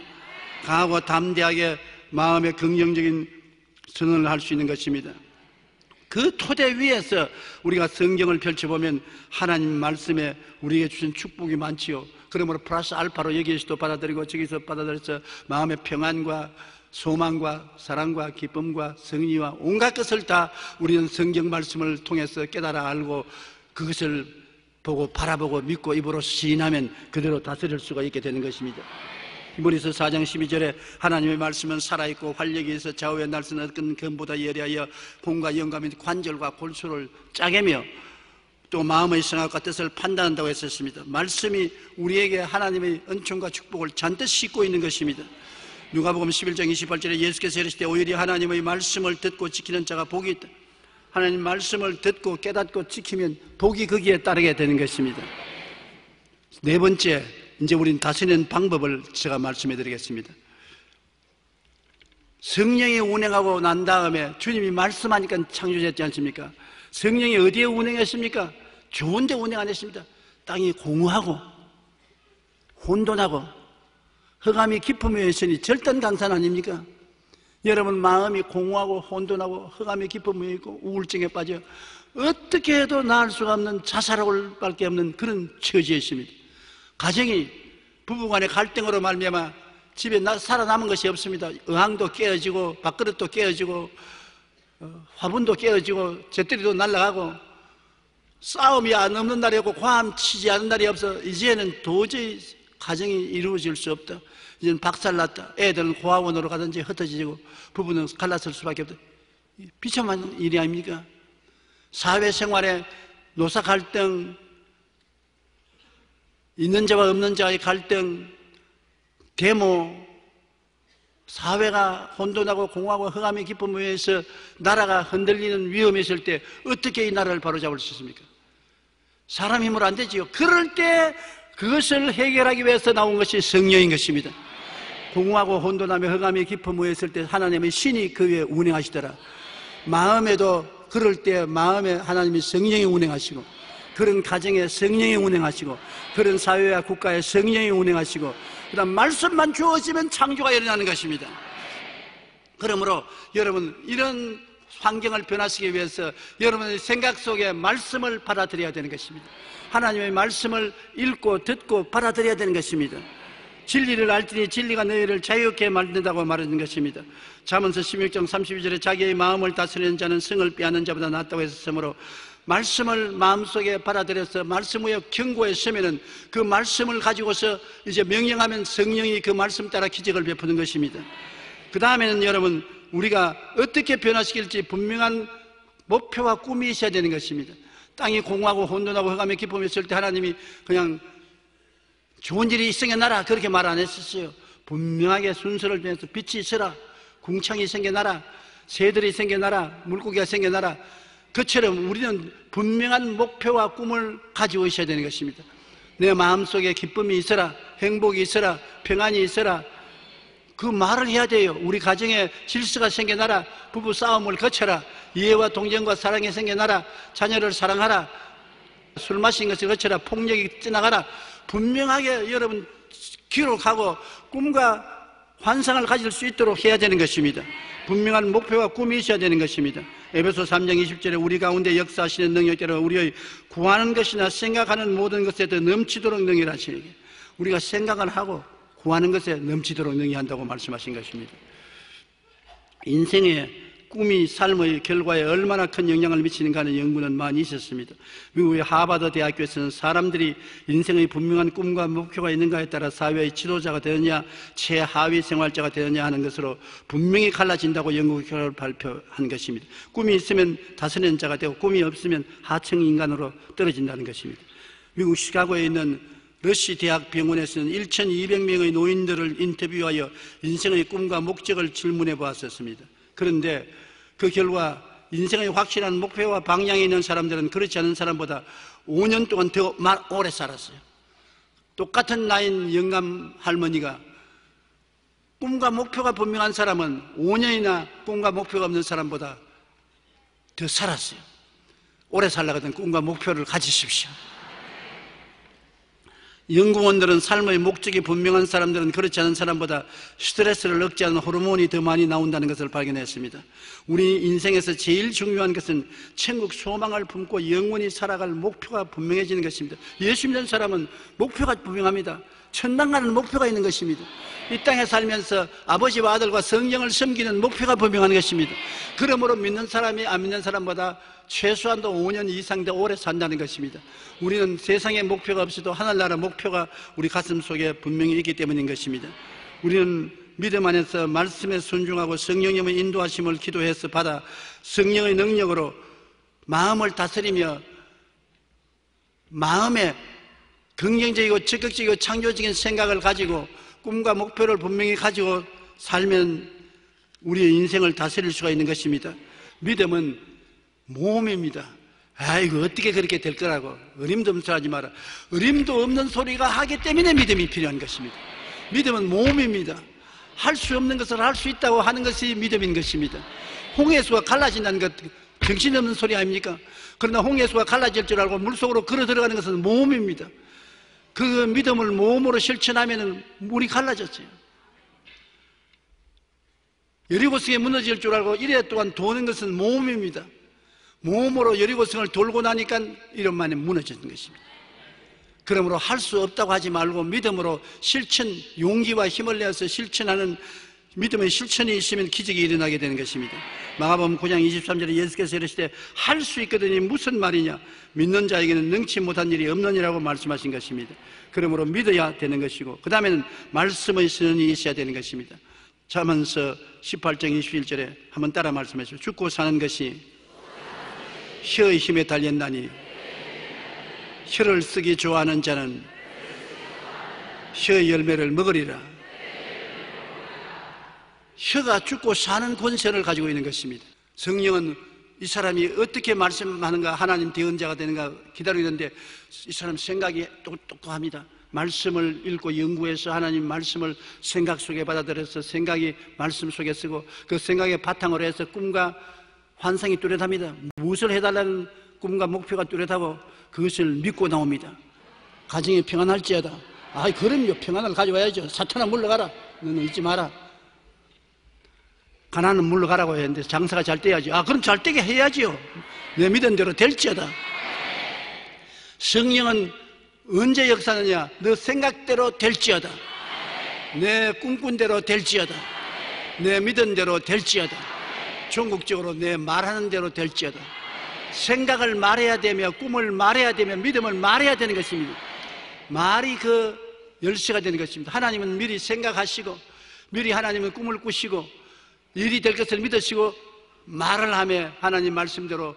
강하고 담대하게 마음의 긍정적인 선언을 할 수 있는 것입니다. 그 토대 위에서 우리가 성경을 펼쳐보면 하나님 말씀에 우리에게 주신 축복이 많지요. 그러므로 플러스 알파로 여기에서도 받아들이고 저기서 받아들여서 마음의 평안과 소망과 사랑과 기쁨과 승리와 온갖 것을 다 우리는 성경 말씀을 통해서 깨달아 알고 그것을 보고 바라보고 믿고 입으로 시인하면 그대로 다스릴 수가 있게 되는 것입니다. 히브리서 4장 12절에 하나님의 말씀은 살아있고 활력이 있어 좌우의 날선 끈 검보다 예리하여 혼과 영감인 관절과 골수를 짜개며 또 마음의 생각과 뜻을 판단한다고 했었습니다. 말씀이 우리에게 하나님의 은총과 축복을 잔뜩 싣고 있는 것입니다. 누가복음 11장 28절에 예수께서 이르시되 오히려 하나님의 말씀을 듣고 지키는 자가 복이 있다. 하나님 말씀을 듣고 깨닫고 지키면 복이 거기에 따르게 되는 것입니다. 네 번째, 이제 우리는 다스리는 방법을 제가 말씀해 드리겠습니다. 성령이 운행하고 난 다음에 주님이 말씀하니까 창조됐지 않습니까? 성령이 어디에 운행했습니까? 좋은 데 운행 안 했습니다. 땅이 공허하고 혼돈하고 흑암이 깊음에 있으니 절단강산 아닙니까? 여러분 마음이 공허하고 혼돈하고 흑암의 깊음에 있고 우울증에 빠져 어떻게 해도 나을 수가 없는 자살할 수밖에 없는 그런 처지에 있습니다. 가정이 부부간의 갈등으로 말미암아 집에 살아남은 것이 없습니다. 의항도 깨어지고 밥그릇도 깨어지고 화분도 깨어지고 잿더리도 날아가고 싸움이 안 없는 날이 없고 화함 치지 않은 날이 없어 이제는 도저히 가정이 이루어질 수 없다. 이제는 박살났다. 애들은 고아원으로 가든지 흩어지고 부부는 갈라설 수밖에 없다. 비참한 일이 아닙니까? 사회생활에 노사 갈등, 있는 자와 없는 자의 갈등, 데모, 사회가 혼돈하고 공허하고 흑암의 깊음 위에서 나라가 흔들리는 위험이 있을 때 어떻게 이 나라를 바로잡을 수 있습니까? 사람 힘으로 안 되지요. 그럴 때 그것을 해결하기 위해서 나온 것이 성령인 것입니다. 공허하고 혼돈하며 흑암의 깊음 위에 있을 때 하나님의 신이 그 위에 운행하시더라. 마음에도 그럴 때 마음에 하나님이 성령이 운행하시고, 그런 가정에 성령이 운행하시고, 그런 사회와 국가에 성령이 운행하시고, 그 다음 말씀만 주어지면 창조가 일어나는 것입니다. 그러므로 여러분, 이런 환경을 변화시키기 위해서 여러분의 생각 속에 말씀을 받아들여야 되는 것입니다. 하나님의 말씀을 읽고 듣고 받아들여야 되는 것입니다. 진리를 알지니 진리가 너희를 자유케 만든다고 말하는 것입니다. 잠언서 16장 32절에 자기의 마음을 다스리는 자는 성을 빼앗는 자보다 낫다고 했으므로, 말씀을 마음속에 받아들여서 말씀 위에 경고에 서면은 그 말씀을 가지고서 이제 명령하면 성령이 그 말씀 따라 기적을 베푸는 것입니다. 그 다음에는 여러분, 우리가 어떻게 변화시킬지 분명한 목표와 꿈이 있어야 되는 것입니다. 땅이 공허하고 혼돈하고 흑암의 기쁨이 있을 때 하나님이 그냥 좋은 일이 생겨나라 그렇게 말 안 했었어요. 분명하게 순서를 정해서 빛이 있어라, 궁창이 생겨나라, 새들이 생겨나라, 물고기가 생겨나라. 그처럼 우리는 분명한 목표와 꿈을 가지고 있어야 되는 것입니다. 내 마음속에 기쁨이 있어라, 행복이 있어라, 평안이 있어라, 그 말을 해야 돼요. 우리 가정에 질서가 생겨나라, 부부 싸움을 거쳐라, 이해와 동정과 사랑이 생겨나라, 자녀를 사랑하라, 술 마신 것을 거쳐라, 폭력이 떠나가라. 분명하게 여러분 기록하고 꿈과 환상을 가질 수 있도록 해야 되는 것입니다. 분명한 목표와 꿈이 있어야 되는 것입니다. 에베소 3장 20절에 우리 가운데 역사하시는 능력대로 우리의 구하는 것이나 생각하는 모든 것에 더 넘치도록 능히하시니, 우리가 생각을 하고 구하는 것에 넘치도록 능히한다고 말씀하신 것입니다. 인생의 꿈이 삶의 결과에 얼마나 큰 영향을 미치는가 하는 연구는 많이 있었습니다. 미국의 하버드 대학교에서는 사람들이 인생의 분명한 꿈과 목표가 있는가에 따라 사회의 지도자가 되느냐 최하위 생활자가 되느냐 하는 것으로 분명히 갈라진다고 연구 결과를 발표한 것입니다. 꿈이 있으면 다스리는 자가 되고 꿈이 없으면 하층 인간으로 떨어진다는 것입니다. 미국 시카고에 있는 러시 대학 병원에서는 1,200명의 노인들을 인터뷰하여 인생의 꿈과 목적을 질문해 보았었습니다. 그런데 그 결과 인생의 확실한 목표와 방향이 있는 사람들은 그렇지 않은 사람보다 5년 동안 더 오래 살았어요. 똑같은 나이인 영감 할머니가 꿈과 목표가 분명한 사람은 5년이나 꿈과 목표가 없는 사람보다 더 살았어요. 오래 살려거든 꿈과 목표를 가지십시오. 연구원들은 삶의 목적이 분명한 사람들은 그렇지 않은 사람보다 스트레스를 억제하는 호르몬이 더 많이 나온다는 것을 발견했습니다. 우리 인생에서 제일 중요한 것은 천국 소망을 품고 영원히 살아갈 목표가 분명해지는 것입니다. 예수 믿는 사람은 목표가 분명합니다. 천당 가는 목표가 있는 것입니다. 이 땅에 살면서 아버지와 아들과 성령을 섬기는 목표가 분명한 것입니다. 그러므로 믿는 사람이 안 믿는 사람보다 최소한도 5년 이상 더 오래 산다는 것입니다. 우리는 세상의 목표가 없어도 하늘나라 목표가 우리 가슴 속에 분명히 있기 때문인 것입니다. 우리는 믿음 안에서 말씀에 순종하고 성령님의 인도하심을 기도해서 받아 성령의 능력으로 마음을 다스리며 마음에 긍정적이고 적극적이고 창조적인 생각을 가지고 꿈과 목표를 분명히 가지고 살면 우리의 인생을 다스릴 수가 있는 것입니다. 믿음은 모험입니다. 아이고 어떻게 그렇게 될 거라고 어림도 없는 소리 하지 마라. 어림도 없는 소리가 하기 때문에 믿음이 필요한 것입니다. 믿음은 모험입니다. 할 수 없는 것을 할 수 있다고 하는 것이 믿음인 것입니다. 홍해수가 갈라진다는 것 정신없는 소리 아닙니까? 그러나 홍해수가 갈라질 줄 알고 물속으로 걸어 들어가는 것은 모험입니다. 그 믿음을 모험으로 실천하면 물이 갈라졌어요. 여리고성이 무너질 줄 알고 1회 동안 도는 것은 모험입니다. 모험으로 여리고성을 돌고 나니까 1년 만에 무너지는 것입니다. 그러므로 할 수 없다고 하지 말고 믿음으로 실천, 용기와 힘을 내어서 실천하는 믿음의 실천이 있으면 기적이 일어나게 되는 것입니다. 마가복음 9장 23절에 예수께서 이르시되 할 수 있거든이 무슨 말이냐, 믿는 자에게는 능치 못한 일이 없느니라고 말씀하신 것입니다. 그러므로 믿어야 되는 것이고, 그 다음에는 말씀의 선언이 있어야 되는 것입니다. 잠언서 18장 21절에 한번 따라 말씀하시죠. 죽고 사는 것이 혀의 힘에 달렸나니 혀를 쓰기 좋아하는 자는 혀의 열매를 먹으리라. 혀가 죽고 사는 권세를 가지고 있는 것입니다. 성령은 이 사람이 어떻게 말씀하는가, 하나님 대언자가 되는가 기다리고 있는데, 이 사람 생각이 똑똑합니다. 말씀을 읽고 연구해서 하나님 말씀을 생각 속에 받아들여서 생각이 말씀 속에 쓰고, 그 생각의 바탕으로 해서 꿈과 환상이 뚜렷합니다. 무엇을 해달라는 꿈과 목표가 뚜렷하고 그것을 믿고 나옵니다. 가정이 평안할지어다. 아, 그럼요, 평안을 가져와야죠. 사탄아 물러가라, 너는 잊지 마라. 가난은 물러가라고 했는데 장사가 잘 돼야지. 아, 그럼 잘 되게 해야지요. 내 믿은 대로 될지어다. 성령은 언제 역사하느냐? 너 생각대로 될지어다. 내 꿈꾼 대로 될지어다. 내 믿은 대로 될지어다. 전국적으로 내 말하는 대로 될지어다. 생각을 말해야 되며, 꿈을 말해야 되며, 믿음을 말해야 되는 것입니다. 말이 그 열쇠가 되는 것입니다. 하나님은 미리 생각하시고, 미리 하나님은 꿈을 꾸시고, 일이 될 것을 믿으시고 말을 하며 하나님 말씀대로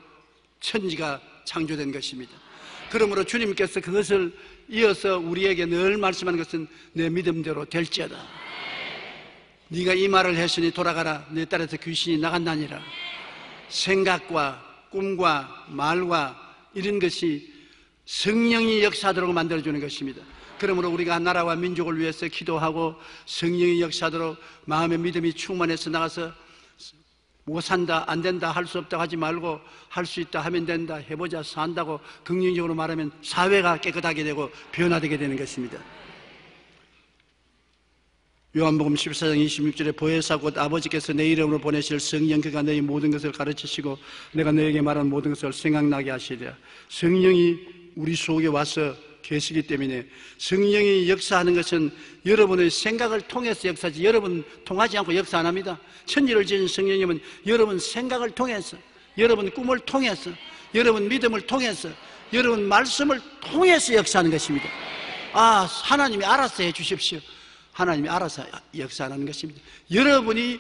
천지가 창조된 것입니다. 그러므로 주님께서 그것을 이어서 우리에게 늘 말씀하는 것은 내 믿음대로 될지어다. 네가 이 말을 했으니 돌아가라. 내 딸에서 귀신이 나간다니라. 생각과 꿈과 말과 이런 것이 성령이 역사하도록 만들어주는 것입니다. 그러므로 우리가 나라와 민족을 위해서 기도하고 성령이 역사하도록 마음의 믿음이 충만해서 나가서 못 산다, 안 된다, 할 수 없다 하지 말고 할 수 있다 하면 된다, 해보자, 산다고 긍정적으로 말하면 사회가 깨끗하게 되고 변화되게 되는 것입니다. 요한복음 14장 26절에 보혜사 곧 아버지께서 내 이름으로 보내실 성령, 그가 너희 모든 것을 가르치시고 내가 너에게 말한 모든 것을 생각나게 하시리라. 성령이 우리 속에 와서 계시기 때문에, 성령이 역사하는 것은 여러분의 생각을 통해서 역사하지, 여러분 통하지 않고 역사 안 합니다. 천지를 지은 성령님은 여러분 생각을 통해서, 여러분 꿈을 통해서, 여러분 믿음을 통해서, 여러분 말씀을 통해서 역사하는 것입니다. 아, 하나님이 알아서 해 주십시오. 하나님이 알아서 역사하는 것입니다. 여러분이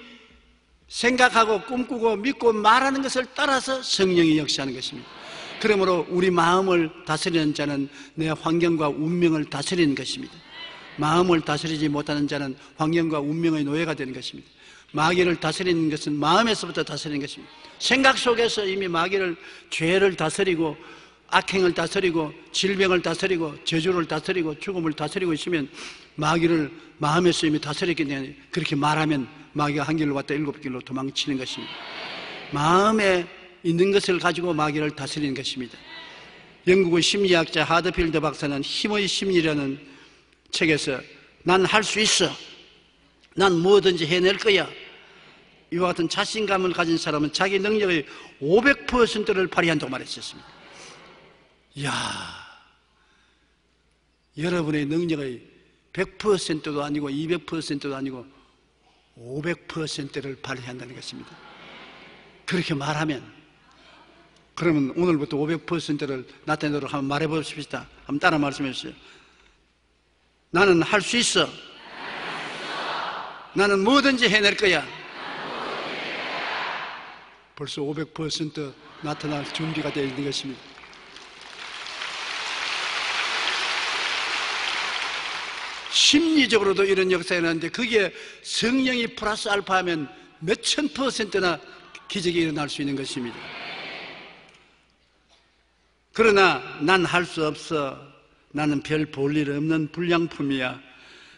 생각하고 꿈꾸고 믿고 말하는 것을 따라서 성령이 역사하는 것입니다. 그러므로 우리 마음을 다스리는 자는 내 환경과 운명을 다스리는 것입니다. 마음을 다스리지 못하는 자는 환경과 운명의 노예가 되는 것입니다. 마귀를 다스리는 것은 마음에서부터 다스리는 것입니다. 생각 속에서 이미 마귀를, 죄를 다스리고 악행을 다스리고 질병을 다스리고 저주를 다스리고 죽음을 다스리고 있으면 마귀를 마음에서 이미 다스렸기 때문에 그렇게 말하면 마귀가 한 길로 왔다 7길로 도망치는 것입니다. 마음에 있는 것을 가지고 마귀를 다스리는 것입니다. 영국의 심리학자 하드필드 박사는 힘의 심리라는 책에서 난 할 수 있어, 난 뭐든지 해낼 거야, 이와 같은 자신감을 가진 사람은 자기 능력의 500%를 발휘한다고 말했었습니다. 이야, 여러분의 능력의 100%도 아니고 200%도 아니고 500%를 발휘한다는 것입니다. 그렇게 말하면, 그러면 오늘부터 500%를 나타내도록 한번 말해 보십시다. 한번 따라 말씀해 주세요. 나는 할 수 있어. 나는 뭐든지 해낼 거야. 벌써 500% 나타날 준비가 되어 있는 것입니다. 심리적으로도 이런 역사가 일어나는데, 그게 성령이 플러스 알파하면 몇천 %나 기적이 일어날 수 있는 것입니다. 그러나 난 할 수 없어, 나는 별 볼 일 없는 불량품이야,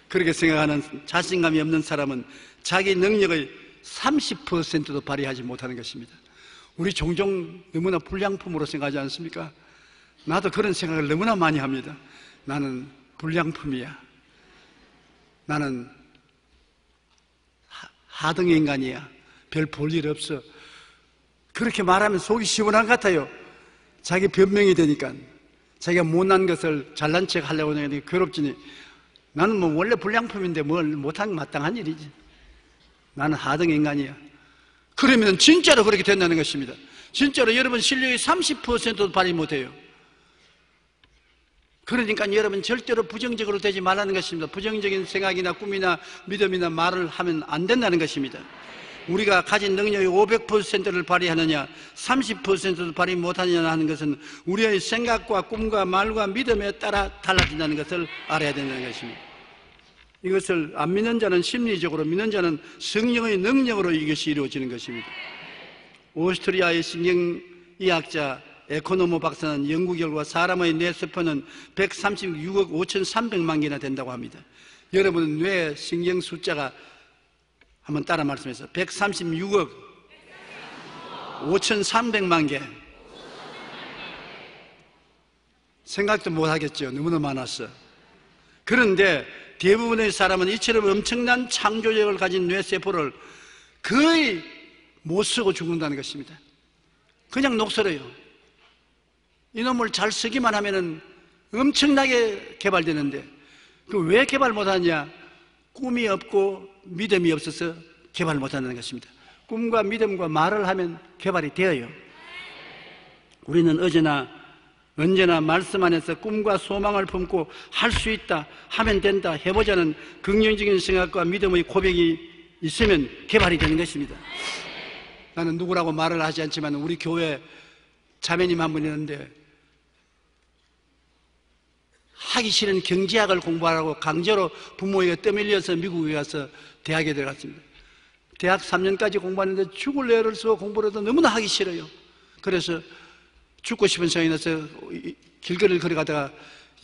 그렇게 생각하는 자신감이 없는 사람은 자기 능력의 30%도 발휘하지 못하는 것입니다. 우리 종종 너무나 불량품으로 생각하지 않습니까? 나도 그런 생각을 너무나 많이 합니다. 나는 불량품이야, 나는 하등 인간이야, 별 볼 일 없어. 그렇게 말하면 속이 시원한 것 같아요. 자기 변명이 되니까, 자기가 못난 것을 잘난 척 하려고 하니까 괴롭지니, 나는 뭐 원래 불량품인데 뭘 못한 게 마땅한 일이지. 나는 하등 인간이야. 그러면 진짜로 그렇게 된다는 것입니다. 진짜로 여러분 실력이 30%도 발휘 못해요. 그러니까 여러분 절대로 부정적으로 되지 말라는 것입니다. 부정적인 생각이나 꿈이나 믿음이나 말을 하면 안 된다는 것입니다. 우리가 가진 능력의 500%를 발휘하느냐 30%도 발휘 못하느냐 하는 것은 우리의 생각과 꿈과 말과 믿음에 따라 달라진다는 것을 알아야 된다는 것입니다. 이것을 안 믿는 자는 심리적으로, 믿는 자는 성령의 능력으로 이것이 이루어지는 것입니다. 오스트리아의 신경의학자 에코노모 박사는 연구 결과 사람의 뇌세포는 136억 5,300만 개나 된다고 합니다. 여러분은 뇌 신경 숫자가 한번 따라 말씀해서 136억 5,300만 개. 생각도 못하겠죠. 너무나 많았어. 그런데 대부분의 사람은 이처럼 엄청난 창조력을 가진 뇌세포를 거의 못 쓰고 죽는다는 것입니다. 그냥 녹슬어요. 이놈을 잘 쓰기만 하면은 엄청나게 개발되는데 그 왜 개발 못하냐? 꿈이 없고 믿음이 없어서 개발 못한다는 것입니다. 꿈과 믿음과 말을 하면 개발이 되어요. 우리는 언제나 말씀 안에서 꿈과 소망을 품고 할 수 있다, 하면 된다, 해보자는 긍정적인 생각과 믿음의 고백이 있으면 개발이 되는 것입니다. 나는 누구라고 말을 하지 않지만 우리 교회 자매님 한 분 있는데 하기 싫은 경제학을 공부하라고 강제로 부모에게 떠밀려서 미국에 가서 대학에 들어갔습니다. 대학 3년까지 공부하는데 죽을 애를 쓰고 공부를 해도 너무나 하기 싫어요. 그래서 죽고 싶은 생각이 나서 길거리를 걸어가다가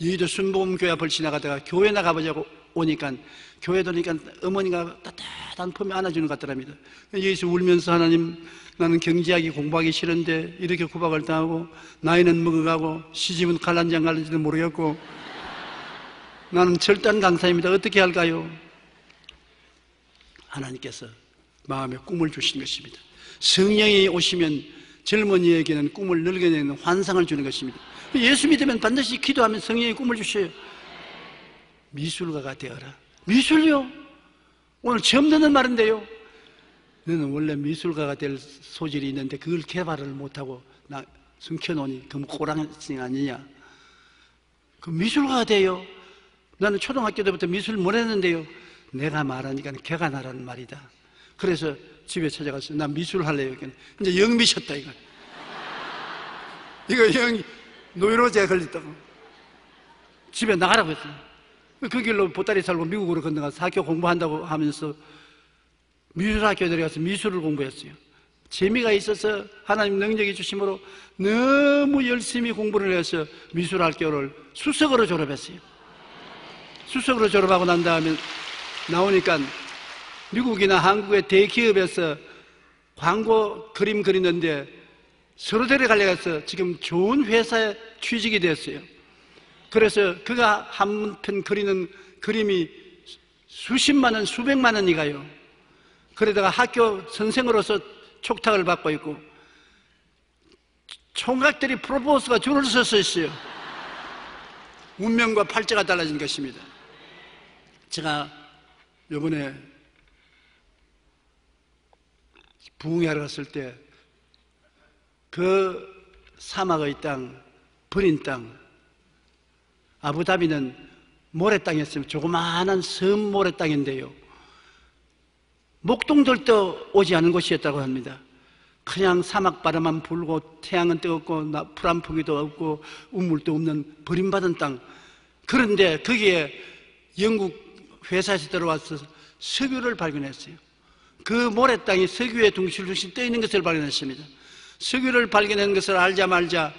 여의도 순복음교회 앞을 지나가다가 교회 나가보자고 오니까 교회 들어오니까 어머니가 따뜻한 품에 안아주는 것 같더랍니다. 여기서 울면서 하나님, 나는 경제학이 공부하기 싫은데 이렇게 구박을 당하고 나이는 먹어가고 시집은 갈란지 안 갈란지도 모르겠고 나는 절단 강사입니다. 어떻게 할까요? 하나님께서 마음에 꿈을 주신 것입니다. 성령이 오시면 젊은이에게는 꿈을 늘겨내는 환상을 주는 것입니다. 예수 믿으면 반드시 기도하면 성령이 꿈을 주셔요. 미술가가 되어라. 미술요? 오늘 처음 듣는 말인데요. 너는 원래 미술가가 될 소질이 있는데 그걸 개발을 못하고 나 숨겨놓으니 그럼 호랑이 아니냐? 그 미술가가 돼요. 나는 초등학교 때부터 미술 못했는데요. 내가 말하니까 개가 나라는 말이다. 그래서 집에 찾아가서 나 미술 할래요. 이제 영 미쳤다 이거. 이거 영 노이로제에 걸렸다고. 집에 나가라고 했어요. 그 길로 보따리 살고 미국으로 건너가서 학교 공부한다고 하면서 미술학교에 들어가서 미술을 공부했어요. 재미가 있어서 하나님 능력이 주심으로 너무 열심히 공부를 해서 미술학교를 수석으로 졸업했어요. 수석으로 졸업하고 난 다음에 나오니까 미국이나 한국의 대기업에서 광고 그림 그리는데 서로 데려가려서 지금 좋은 회사에 취직이 됐어요. 그래서 그가 한 편 그리는 그림이 수십만 원, 수백만 원이 가요. 그러다가 학교 선생으로서 촉탁을 받고 있고 총각들이 프로포즈가 줄을 서서 있어요. 운명과 팔자가 달라진 것입니다. 제가 이번에 부흥회를 갔을 때 그 사막의 땅, 버린 땅, 아부다비는 모래땅이었으면 조그마한 섬 모래땅인데요. 목동들도 오지 않은 곳이었다고 합니다. 그냥 사막바람만 불고 태양은 뜨겁고 불 한 포기도 없고 우물도 없는 버림받은 땅. 그런데 거기에 영국 회사에서 들어와서 석유를 발견했어요. 그 모래땅이 석유에 둥실둥실 떠있는 것을 발견했습니다. 석유를 발견한 것을 알자마자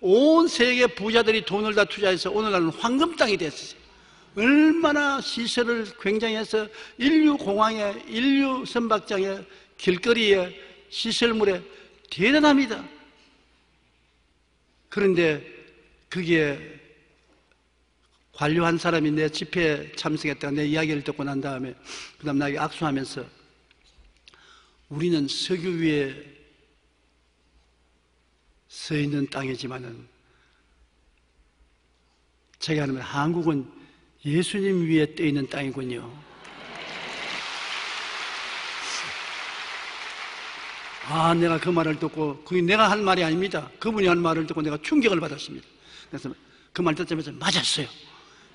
온 세계 부자들이 돈을 다 투자해서 오늘날은 황금 땅이 됐어요. 얼마나 시설을 굉장히 해서 인류 공항에, 인류 선박장에, 길거리에, 시설물에 대단합니다. 그런데 거기에 관료한 사람이 내 집회에 참석했다가 내 이야기를 듣고 난 다음에 그 다음 나에게 악수하면서 우리는 석유 위에 서 있는 땅이지만은 제가 하면 한국은 예수님 위에 떠 있는 땅이군요. 내가 그 말을 듣고, 그게 내가 한 말이 아닙니다. 그분이 한 말을 듣고 내가 충격을 받았습니다. 그래서 그 말 듣자마자 맞았어요.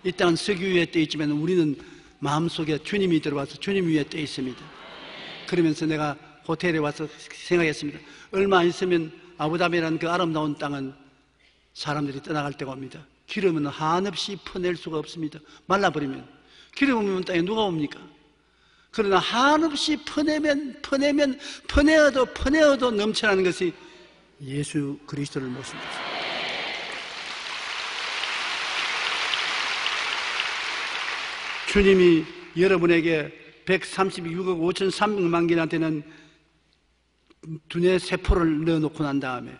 이 땅은 석유 위에 떠 있지만 우리는 마음속에 주님이 들어와서 주님 위에 떠 있습니다. 그러면서 내가 호텔에 와서 생각했습니다. 얼마 안 있으면 아부다비라는 그 아름다운 땅은 사람들이 떠나갈 때가 옵니다. 기름은 한없이 퍼낼 수가 없습니다. 말라버리면. 기름 없는 땅에 누가 옵니까? 그러나 한없이 퍼내어도 넘쳐나는 것이 예수 그리스도를 모신 것입니다. 주님이 여러분에게 136억 5,300만 개한테는 두뇌 세포를 넣어놓고 난 다음에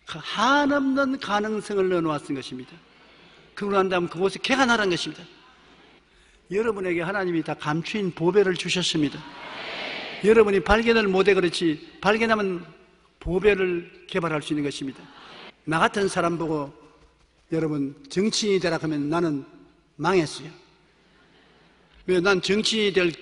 그 한없는 가능성을 넣어놓았던 것입니다. 그러고 난 다음 그곳에 개간하라는 것입니다. 여러분에게 하나님이 다 감추인 보배를 주셨습니다. 여러분이 발견을 못해 그렇지 발견하면 보배를 개발할 수 있는 것입니다. 나 같은 사람 보고 여러분 정치인이 되라 하면 나는 망했어요. 왜? 난 정치인이 될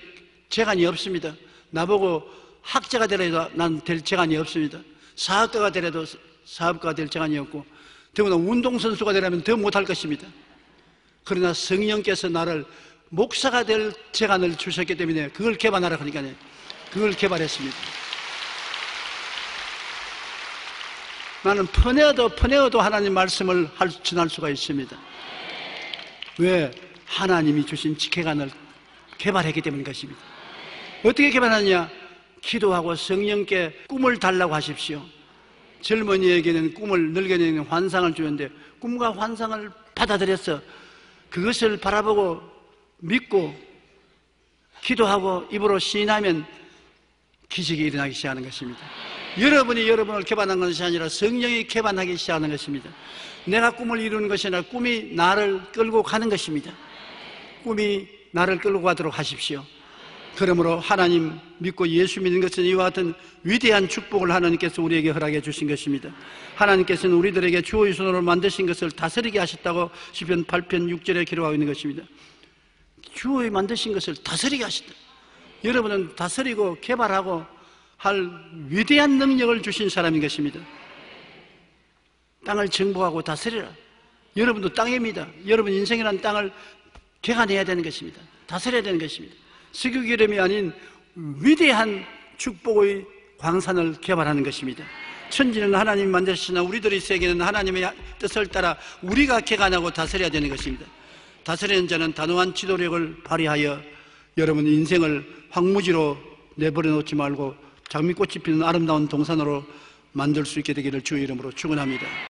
재간이 없습니다. 나보고 학자가 되라 해도 난 될 재간이 없습니다. 사업가가 되라도 사업가가 될 재간이 없고 더구나 운동선수가 되라면 더 못할 것입니다. 그러나 성령께서 나를 목사가 될 재간을 주셨기 때문에 그걸 개발하라 하니까요. 그걸 개발했습니다. 나는 퍼내어도 하나님 말씀을 전할 수가 있습니다. 왜? 하나님이 주신 직회관을 개발했기 때문인 것입니다. 어떻게 개발하느냐? 기도하고 성령께 꿈을 달라고 하십시오. 젊은이에게는 꿈을, 늙은이에게는 환상을 주는데 꿈과 환상을 받아들여서 그것을 바라보고 믿고 기도하고 입으로 시인하면 기적이 일어나기 시작하는 것입니다. 여러분이 여러분을 개발한 것이 아니라 성령이 개발하기 시작하는 것입니다. 내가 꿈을 이루는 것이 아니라 꿈이 나를 끌고 가는 것입니다. 꿈이 나를 끌고 가도록 하십시오. 그러므로 하나님 믿고 예수 믿는 것은 이와 같은 위대한 축복을 하나님께서 우리에게 허락해 주신 것입니다. 하나님께서는 우리들에게 주의 손으로 만드신 것을 다스리게 하셨다고 시편 8편 6절에 기록하고 있는 것입니다. 주의 만드신 것을 다스리게 하셨다. 여러분은 다스리고 개발하고 할 위대한 능력을 주신 사람인 것입니다. 땅을 정복하고 다스리라. 여러분도 땅입니다. 여러분 인생이라는 땅을 개간해야 되는 것입니다. 다스려야 되는 것입니다. 석유기름이 아닌 위대한 축복의 광산을 개발하는 것입니다. 천지는 하나님이 만드시나 우리들의 세계는 하나님의 뜻을 따라 우리가 개간하고 다스려야 되는 것입니다. 다스리는 자는 단호한 지도력을 발휘하여 여러분 인생을 황무지로 내버려 놓지 말고 장미꽃이 피는 아름다운 동산으로 만들 수 있게 되기를 주의 이름으로 축원합니다.